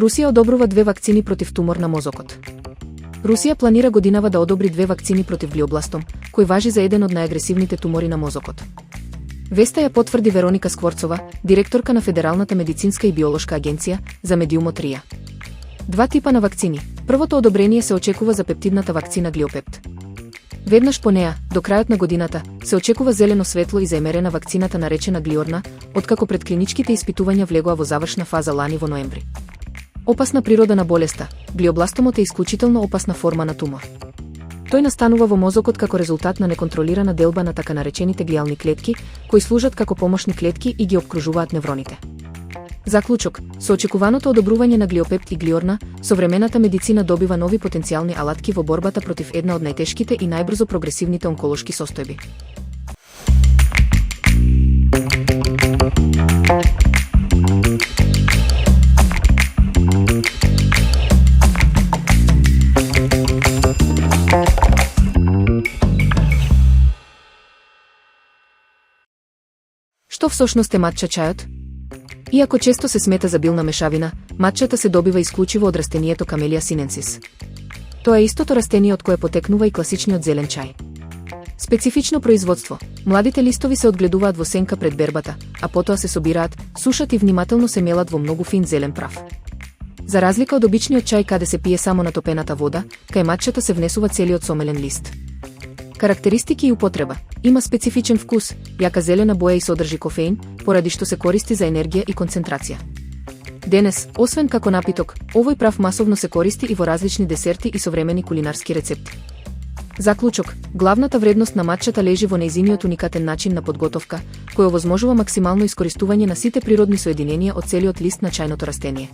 Русија одобрува 2 вакцини против тумор на мозокот. Русија планира годинава да одобри 2 вакцини против глиобластом, кој важи за еден од најагресивните тумори на мозокот. Веста ја потврди Вероника Скворцова, директорка на Федералната медицинска и биолошка агенција за медиумотрија. 2 типа на вакцини. Првото одобрение се очекува за пептидната вакцина Глиопепт. Веднаш по неа, до крајот на годината, се очекува зелено светло и за емерена вакцината наречена Глиорна, откако предклиничките испитувања влегоа во завршна фаза лани во ноември. Опасна природа на болеста. Глиобластомот е исклучително опасна форма на тумор. Тој настанува во мозокот како резултат на неконтролирана делба на така наречените глиални клетки, кои служат како помошни клетки и ги опкружуваат невроните. Заклучок, со очекуваното одобрување на Глиопепт и Глиорна, современата медицина добива нови потенцијални алатки во борбата против една од најтешките и најбрзо прогресивните онколошки состојби. Што всушност е матча чајот? Иако често се смета за билна мешавина, матчата се добива исклучиво од растението Камелија синенсис. Тоа е истото растение од кое потекнува и класичниот зелен чај. Специфично производство. Младите листови се одгледуваат во сенка пред бербата, а потоа се собираат, сушат и внимателно се мелат во многу фин зелен прав. За разлика од обичниот чај каде се пие само натопената вода, кај матчата се внесува целиот сомелен лист. Карактеристики и употреба. Има специфичен вкус, јака зелена боја и содржи кофеин, поради што се користи за енергија и концентрација. Денес, освен како напиток, овој прав масовно се користи и во различни десерти и современи кулинарски рецепти. Заклучок, главната вредност на матчата лежи во нејзиниот уникатен начин на подготовка, кој овозможува максимално искористување на сите природни соединенија од целиот лист на чајното растение.